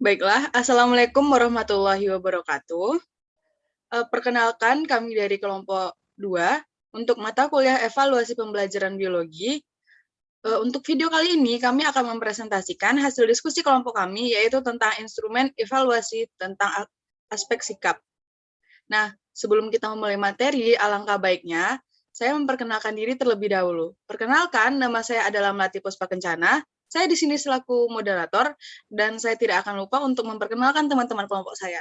Baiklah, Assalamualaikum warahmatullahi wabarakatuh. Perkenalkan, kami dari kelompok 2 untuk mata kuliah evaluasi pembelajaran biologi. Untuk video kali ini, kami akan mempresentasikan hasil diskusi kelompok kami, yaitu tentang instrumen evaluasi tentang aspek sikap. Nah, sebelum kita memulai materi, alangkah baiknya saya memperkenalkan diri terlebih dahulu. Perkenalkan, nama saya adalah Melati Puspa Kencana. Saya di sini selaku moderator, dan saya tidak akan lupa untuk memperkenalkan teman-teman kelompok saya,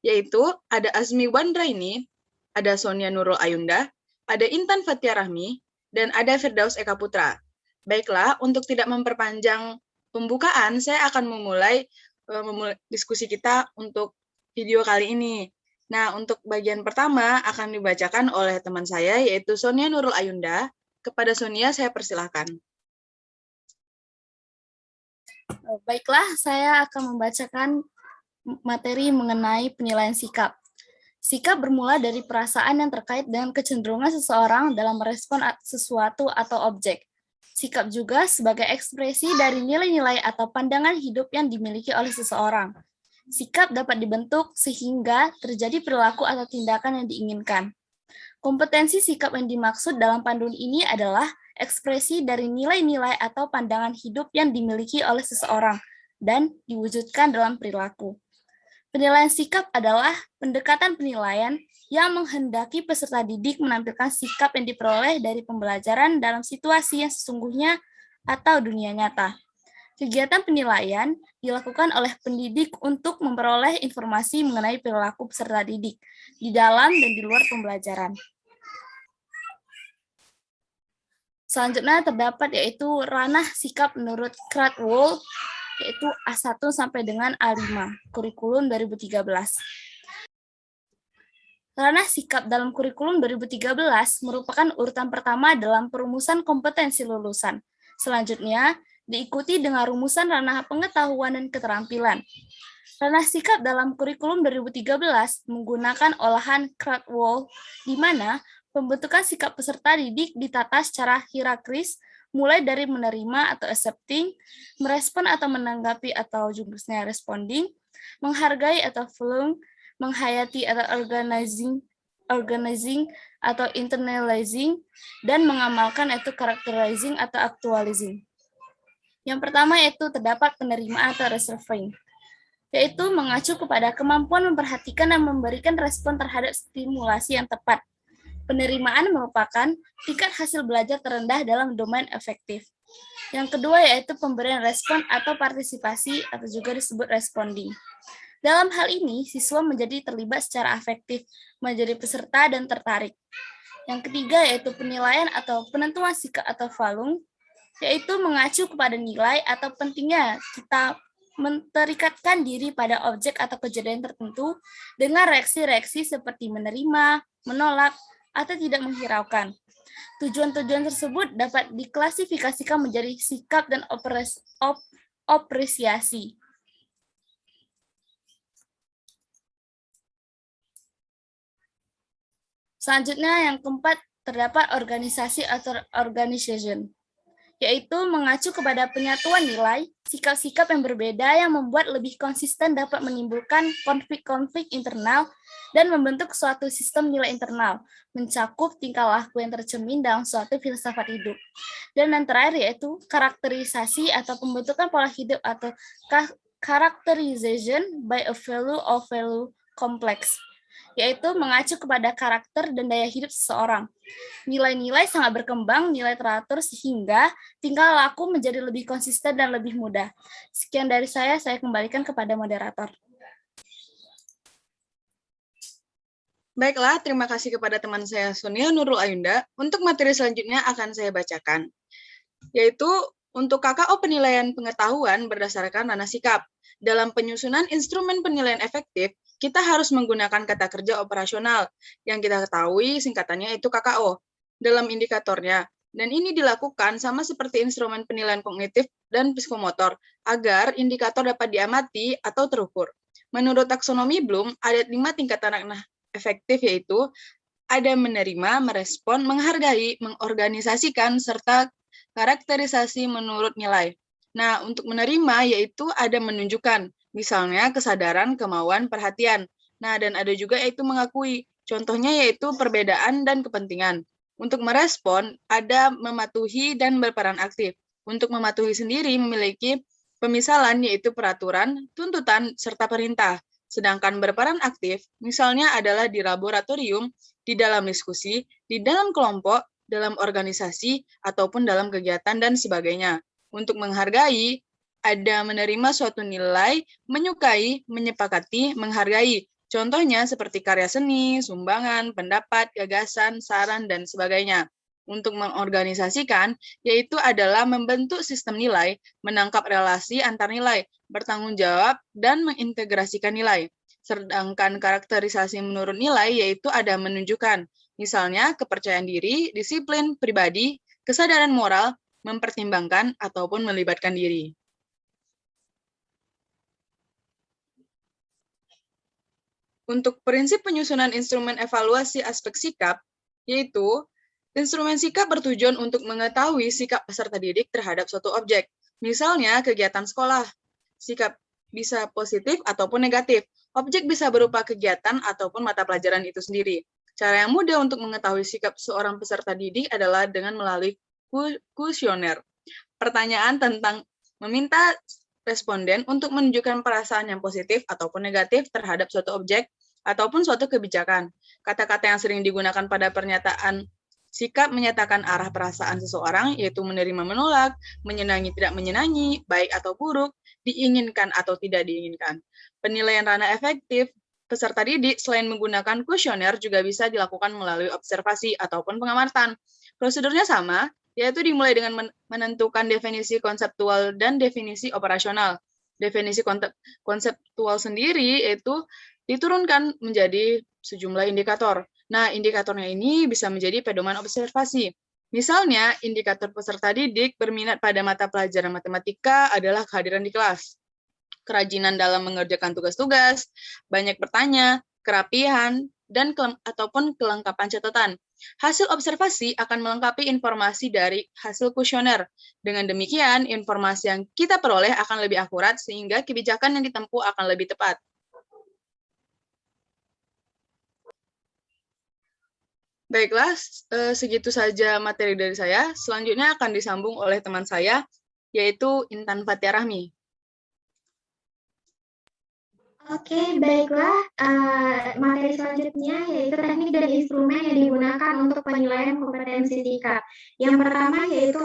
yaitu ada Azmi Wandraini, ada Sonia Nurul Ayunda, ada Intan Fatia Rahmi, dan ada Firdaus Eka Putra. Baiklah, untuk tidak memperpanjang pembukaan, saya akan memulai diskusi kita untuk video kali ini. Nah, untuk bagian pertama akan dibacakan oleh teman saya, yaitu Sonia Nurul Ayunda. Kepada Sonia, saya persilahkan. Baiklah, saya akan membacakan materi mengenai penilaian sikap. Sikap bermula dari perasaan yang terkait dengan kecenderungan seseorang dalam merespon sesuatu atau objek. Sikap juga sebagai ekspresi dari nilai-nilai atau pandangan hidup yang dimiliki oleh seseorang. Sikap dapat dibentuk sehingga terjadi perilaku atau tindakan yang diinginkan. Kompetensi sikap yang dimaksud dalam panduan ini adalah ekspresi dari nilai-nilai atau pandangan hidup yang dimiliki oleh seseorang dan diwujudkan dalam perilaku. Penilaian sikap adalah pendekatan penilaian yang menghendaki peserta didik menampilkan sikap yang diperoleh dari pembelajaran dalam situasi yang sesungguhnya atau dunia nyata. Kegiatan penilaian dilakukan oleh pendidik untuk memperoleh informasi mengenai perilaku peserta didik di dalam dan di luar pembelajaran. Selanjutnya terdapat yaitu ranah sikap menurut Cradwell, yaitu A1 sampai dengan A5, kurikulum 2013. Ranah sikap dalam kurikulum 2013 merupakan urutan pertama dalam perumusan kompetensi lulusan. Selanjutnya, diikuti dengan rumusan ranah pengetahuan dan keterampilan. Ranah sikap dalam kurikulum 2013 menggunakan olahan Cradwell, di mana pembentukan sikap peserta didik ditata secara hierarkis, mulai dari menerima atau accepting, merespon atau menanggapi atau jurusnya responding, menghargai atau following, menghayati atau organizing atau internalizing, dan mengamalkan atau characterizing atau actualizing. Yang pertama yaitu terdapat penerimaan atau reserving, yaitu mengacu kepada kemampuan memperhatikan dan memberikan respon terhadap stimulasi yang tepat. Penerimaan merupakan tingkat hasil belajar terendah dalam domain efektif. Yang kedua yaitu pemberian respon atau partisipasi atau juga disebut responding. Dalam hal ini, siswa menjadi terlibat secara afektif, menjadi peserta dan tertarik. Yang ketiga yaitu penilaian atau penentuan sikap atau valung, yaitu mengacu kepada nilai atau pentingnya kita menterikatkan diri pada objek atau kejadian tertentu dengan reaksi-reaksi seperti menerima, menolak, atau tidak menghiraukan. Tujuan-tujuan tersebut dapat diklasifikasikan menjadi sikap dan apresiasi. Selanjutnya yang keempat terdapat organisasi atau organization, yaitu mengacu kepada penyatuan nilai, sikap-sikap yang berbeda yang membuat lebih konsisten dapat menimbulkan konflik-konflik internal dan membentuk suatu sistem nilai internal, mencakup tingkah laku yang tercermin dalam suatu filsafat hidup. Dan yang terakhir yaitu karakterisasi atau pembentukan pola hidup atau characterization by a value or value complex, yaitu mengacu kepada karakter dan daya hidup seseorang. Nilai-nilai sangat berkembang, nilai teratur sehingga tingkah laku menjadi lebih konsisten dan lebih mudah. Sekian dari saya kembalikan kepada moderator. Baiklah, terima kasih kepada teman saya Sonia Nurul Ayunda. Untuk materi selanjutnya akan saya bacakan, yaitu untuk KKO penilaian pengetahuan berdasarkan ranah sikap. Dalam penyusunan instrumen penilaian efektif, kita harus menggunakan kata kerja operasional, yang kita ketahui singkatannya itu KKO, dalam indikatornya. Dan ini dilakukan sama seperti instrumen penilaian kognitif dan psikomotor, agar indikator dapat diamati atau terukur. Menurut taksonomi Bloom, ada 5 tingkatan ranah efektif, yaitu ada menerima, merespon, menghargai, mengorganisasikan, serta karakterisasi menurut nilai. Nah, untuk menerima yaitu ada menunjukkan, Misalnya kesadaran, kemauan, perhatian. Nah, dan ada juga yaitu mengakui. Contohnya yaitu perbedaan dan kepentingan. Untuk merespon, ada mematuhi dan berperan aktif. Untuk mematuhi sendiri memiliki pemisalan yaitu peraturan, tuntutan, serta perintah. Sedangkan berperan aktif, misalnya adalah di laboratorium, di dalam diskusi, di dalam kelompok, dalam organisasi, ataupun dalam kegiatan dan sebagainya. Untuk menghargai, ada menerima suatu nilai, menyukai, menyepakati, menghargai. Contohnya seperti karya seni, sumbangan, pendapat, gagasan, saran, dan sebagainya. Untuk mengorganisasikan, yaitu adalah membentuk sistem nilai, menangkap relasi antar nilai, bertanggung jawab, dan mengintegrasikan nilai. Sedangkan karakterisasi menurut nilai yaitu ada menunjukkan, misalnya kepercayaan diri, disiplin, pribadi, kesadaran moral, mempertimbangkan, ataupun melibatkan diri. Untuk prinsip penyusunan instrumen evaluasi aspek sikap, yaitu instrumen sikap bertujuan untuk mengetahui sikap peserta didik terhadap suatu objek. Misalnya kegiatan sekolah, sikap bisa positif ataupun negatif. Objek bisa berupa kegiatan ataupun mata pelajaran itu sendiri. Cara yang mudah untuk mengetahui sikap seorang peserta didik adalah dengan melalui kuesioner. Pertanyaan tentang meminta responden untuk menunjukkan perasaan yang positif ataupun negatif terhadap suatu objek ataupun suatu kebijakan. Kata-kata yang sering digunakan pada pernyataan sikap menyatakan arah perasaan seseorang, yaitu menerima menolak, menyenangi tidak menyenangi, baik atau buruk, diinginkan atau tidak diinginkan. Penilaian ranah efektif peserta didik selain menggunakan kuesioner juga bisa dilakukan melalui observasi ataupun pengamatan. Prosedurnya sama, yaitu dimulai dengan menentukan definisi konseptual dan definisi operasional. Definisi konseptual sendiri itu diturunkan menjadi sejumlah indikator. Nah, indikatornya ini bisa menjadi pedoman observasi. Misalnya, indikator peserta didik berminat pada mata pelajaran matematika adalah kehadiran di kelas, kerajinan dalam mengerjakan tugas-tugas, banyak bertanya, kerapihan, dan ataupun kelengkapan catatan. Hasil observasi akan melengkapi informasi dari hasil kuesioner. Dengan demikian, informasi yang kita peroleh akan lebih akurat sehingga kebijakan yang ditempuh akan lebih tepat. Baiklah, segitu saja materi dari saya. Selanjutnya akan disambung oleh teman saya, yaitu Intan Fatia Rahmi. Oke, baiklah. Materi selanjutnya yaitu teknik dan instrumen yang digunakan untuk penilaian kompetensi sikap. Yang pertama yaitu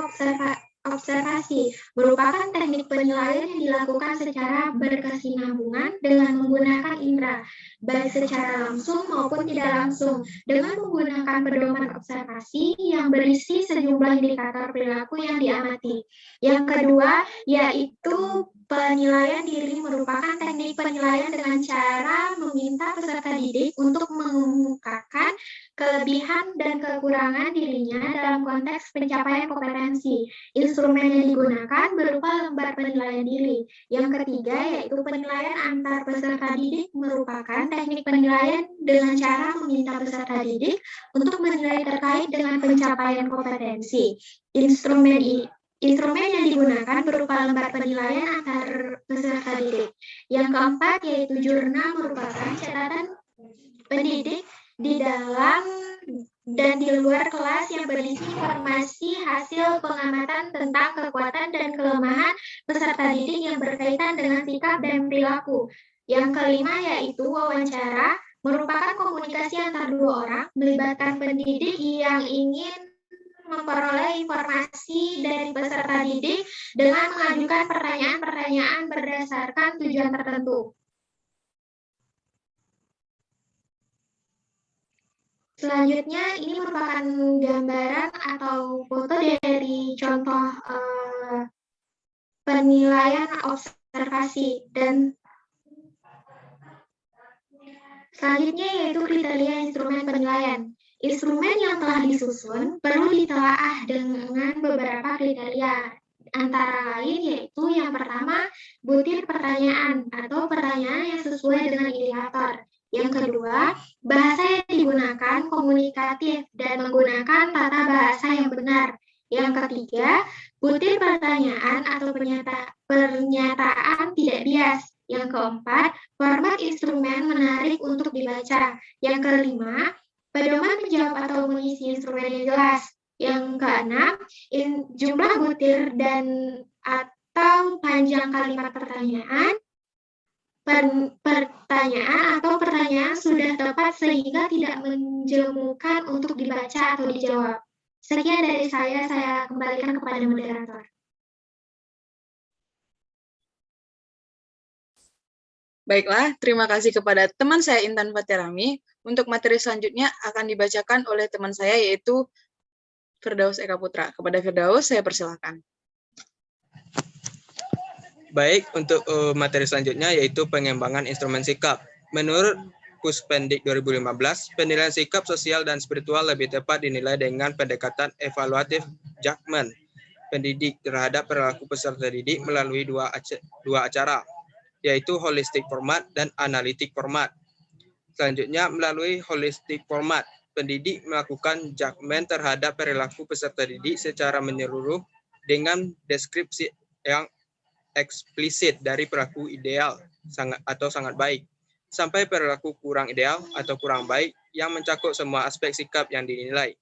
observasi, merupakan teknik penilaian yang dilakukan secara berkesinambungan dengan menggunakan indera, baik secara langsung maupun tidak langsung, dengan menggunakan pedoman observasi yang berisi sejumlah indikator perilaku yang diamati. Yang kedua, yaitu penilaian diri, merupakan teknik penilaian dengan cara meminta peserta didik untuk mengemukakan kelebihan dan kekurangan dirinya dalam konteks pencapaian kompetensi. Instrumen yang digunakan berupa lembar penilaian diri. Yang ketiga yaitu penilaian antar peserta didik, merupakan teknik penilaian dengan cara meminta peserta didik untuk menilai terkait dengan pencapaian kompetensi. Instrumen yang digunakan berupa lembar penilaian antar peserta didik. Yang keempat yaitu jurnal, merupakan catatan pendidik di dalam dan di luar kelas yang berisi informasi hasil pengamatan tentang kekuatan dan kelemahan peserta didik yang berkaitan dengan sikap dan perilaku. Yang kelima yaitu wawancara, merupakan komunikasi antar dua orang melibatkan pendidik yang ingin memperoleh informasi dari peserta didik dengan mengajukan pertanyaan-pertanyaan berdasarkan tujuan tertentu. Selanjutnya, ini merupakan gambaran atau foto dari contoh penilaian observasi. Dan selanjutnya yaitu kriteria instrumen penilaian. Instrumen yang telah disusun perlu ditelaah dengan beberapa kriteria. Antara lain yaitu yang pertama, butir pertanyaan atau pertanyaan yang sesuai dengan indikator. Yang kedua, bahasa yang digunakan komunikatif dan menggunakan tata bahasa yang benar. Yang ketiga, butir pertanyaan atau pernyataan tidak bias. Yang keempat, format instrumen menarik untuk dibaca. Yang kelima, pedoman menjawab atau mengisi instrumen yang jelas. Yang keenam, jumlah butir dan atau panjang kalimat pertanyaan. Pertanyaan atau pertanyaan sudah tepat sehingga tidak menjemukan untuk dibaca atau dijawab. Sekian dari saya kembalikan kepada moderator. Baiklah, terima kasih kepada teman saya Intan Fatirami. Untuk materi selanjutnya akan dibacakan oleh teman saya yaitu Firdaus Eka Putra. Kepada Firdaus, saya persilakan. Baik, untuk materi selanjutnya yaitu pengembangan instrumen sikap. Menurut Puspendik 2015, penilaian sikap sosial dan spiritual lebih tepat dinilai dengan pendekatan evaluatif judgment pendidik terhadap perilaku peserta didik melalui dua acara, yaitu holistic format dan analytic format. Selanjutnya, melalui holistic format, pendidik melakukan judgment terhadap perilaku peserta didik secara menyeluruh dengan deskripsi yang eksplisit dari perilaku ideal atau sangat baik, sampai perilaku kurang ideal atau kurang baik yang mencakup semua aspek sikap yang dinilai.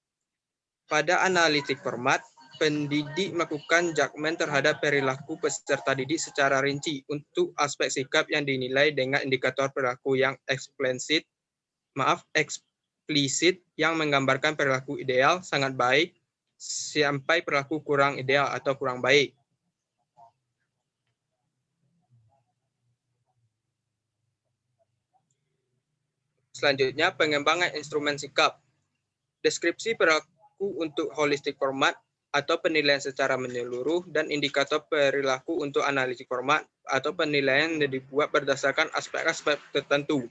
Pada analitik format, pendidik melakukan judgment terhadap perilaku peserta didik secara rinci untuk aspek sikap yang dinilai dengan indikator perilaku yang eksplisit yang menggambarkan perilaku ideal, sangat baik, sampai perilaku kurang ideal atau kurang baik. Selanjutnya, pengembangan instrumen sikap. Deskripsi perilaku untuk holistic format atau penilaian secara menyeluruh dan indikator perilaku untuk analitik format atau penilaian yang dibuat berdasarkan aspek-aspek tertentu.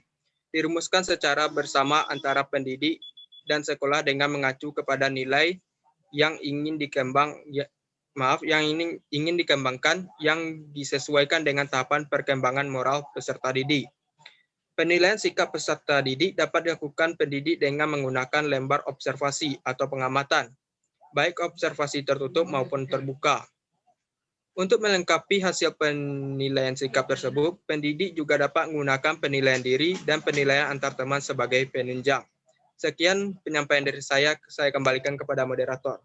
Dirumuskan secara bersama antara pendidik dan sekolah dengan mengacu kepada nilai yang ingin dikembangkan yang disesuaikan dengan tahapan perkembangan moral peserta didik. Penilaian sikap peserta didik dapat dilakukan pendidik dengan menggunakan lembar observasi atau pengamatan, baik observasi tertutup maupun terbuka. Untuk melengkapi hasil penilaian sikap tersebut, pendidik juga dapat menggunakan penilaian diri dan penilaian antar teman sebagai penunjang. Sekian penyampaian dari saya kembalikan kepada moderator.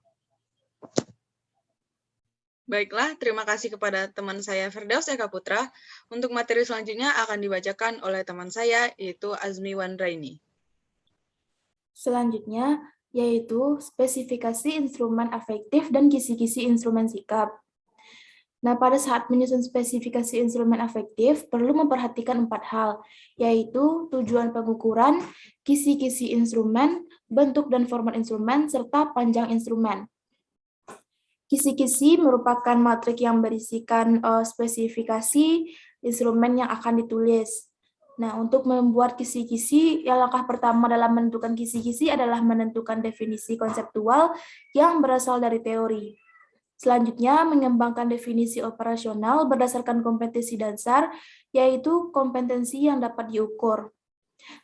Baiklah, terima kasih kepada teman saya Firdaus Eka Putra. Untuk materi selanjutnya akan dibacakan oleh teman saya, yaitu Azmi Wandraini. Selanjutnya, yaitu spesifikasi instrumen afektif dan kisi-kisi instrumen sikap. Nah, pada saat menyusun spesifikasi instrumen afektif, perlu memperhatikan 4 hal, yaitu tujuan pengukuran, kisi-kisi instrumen, bentuk dan format instrumen, serta panjang instrumen. Kisi-kisi merupakan matrik yang berisikan spesifikasi instrumen yang akan ditulis. Nah, untuk membuat kisi-kisi, langkah pertama dalam menentukan kisi-kisi adalah menentukan definisi konseptual yang berasal dari teori. Selanjutnya, mengembangkan definisi operasional berdasarkan kompetensi dasar, yaitu kompetensi yang dapat diukur.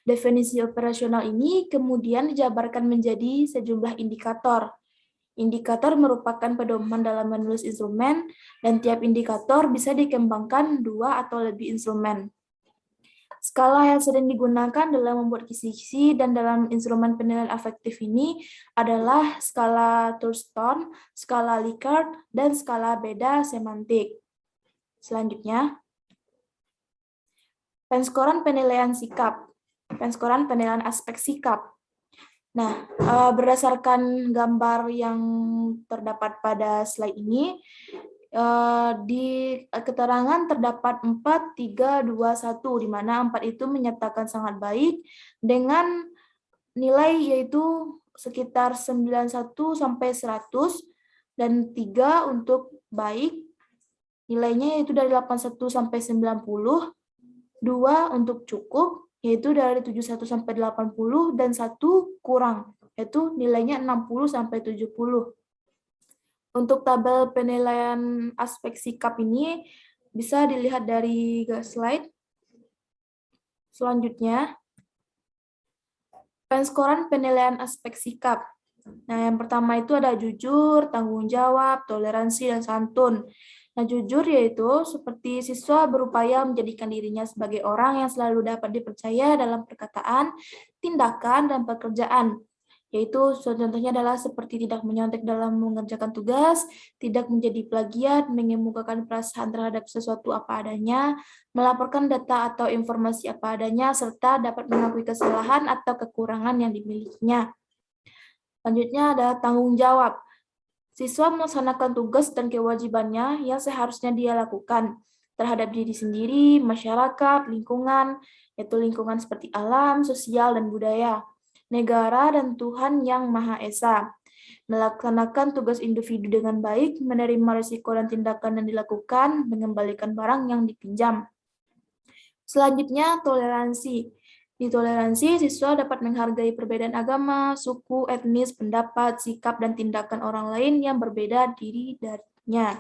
Definisi operasional ini kemudian dijabarkan menjadi sejumlah indikator. Indikator merupakan pedoman dalam menulis instrumen, dan tiap indikator bisa dikembangkan 2 atau lebih instrumen. Skala yang sering digunakan dalam membuat kisi-kisi dan dalam instrumen penilaian afektif ini adalah skala Thurston, skala Likert, dan skala beda semantik. Selanjutnya, penskoran penilaian sikap, penskoran penilaian aspek sikap. Nah, berdasarkan gambar yang terdapat pada slide ini, di keterangan terdapat 4, 3, 2, 1, di mana 4 itu menyatakan sangat baik dengan nilai yaitu sekitar 91 sampai 100, dan 3 untuk baik, nilainya yaitu dari 81 sampai 90, 2 untuk cukup, yaitu dari 71 sampai 80, dan 1 kurang, yaitu nilainya 60 sampai 70. Untuk tabel penilaian aspek sikap ini bisa dilihat dari slide. Selanjutnya, penskoran penilaian aspek sikap. Nah, yang pertama itu ada jujur, tanggung jawab, toleransi, dan santun. Nah, jujur yaitu seperti siswa berupaya menjadikan dirinya sebagai orang yang selalu dapat dipercaya dalam perkataan, tindakan, dan pekerjaan. Yaitu contohnya adalah seperti tidak menyontek dalam mengerjakan tugas, tidak menjadi plagiat, mengemukakan perasaan terhadap sesuatu apa adanya, melaporkan data atau informasi apa adanya, serta dapat mengakui kesalahan atau kekurangan yang dimilikinya. Selanjutnya ada tanggung jawab. Siswa melaksanakan tugas dan kewajibannya yang seharusnya dia lakukan terhadap diri sendiri, masyarakat, lingkungan, yaitu lingkungan seperti alam, sosial, dan budaya, negara, dan Tuhan Yang Maha Esa. Melaksanakan tugas individu dengan baik, menerima risiko dan tindakan yang dilakukan, mengembalikan barang yang dipinjam. Selanjutnya, toleransi. Di toleransi, siswa dapat menghargai perbedaan agama, suku, etnis, pendapat, sikap, dan tindakan orang lain yang berbeda diri darinya.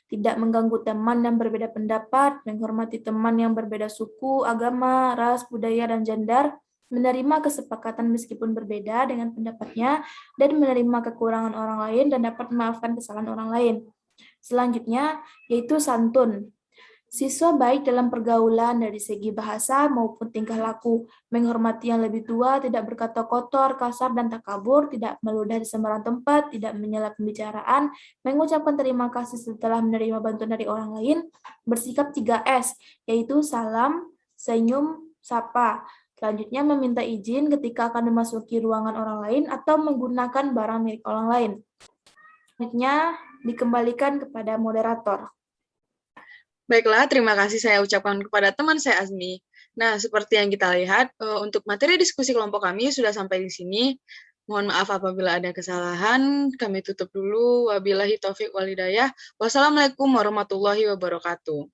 Tidak mengganggu teman yang berbeda pendapat, menghormati teman yang berbeda suku, agama, ras, budaya, dan gender, menerima kesepakatan meskipun berbeda dengan pendapatnya, dan menerima kekurangan orang lain dan dapat memaafkan kesalahan orang lain. Selanjutnya, yaitu santun. Siswa baik dalam pergaulan dari segi bahasa maupun tingkah laku, menghormati yang lebih tua, tidak berkata kotor, kasar, dan takabur, tidak meludah di sembarang tempat, tidak menyela pembicaraan, mengucapkan terima kasih setelah menerima bantuan dari orang lain, bersikap 3S, yaitu salam, senyum, sapa. Selanjutnya meminta izin ketika akan memasuki ruangan orang lain atau menggunakan barang milik orang lain. Selanjutnya dikembalikan kepada moderator. Baiklah, terima kasih saya ucapkan kepada teman saya Azmi. Nah, seperti yang kita lihat, untuk materi diskusi kelompok kami sudah sampai di sini. Mohon maaf apabila ada kesalahan. Kami tutup dulu. Wabillahi taufiq wal hidayah. Wassalamualaikum warahmatullahi wabarakatuh.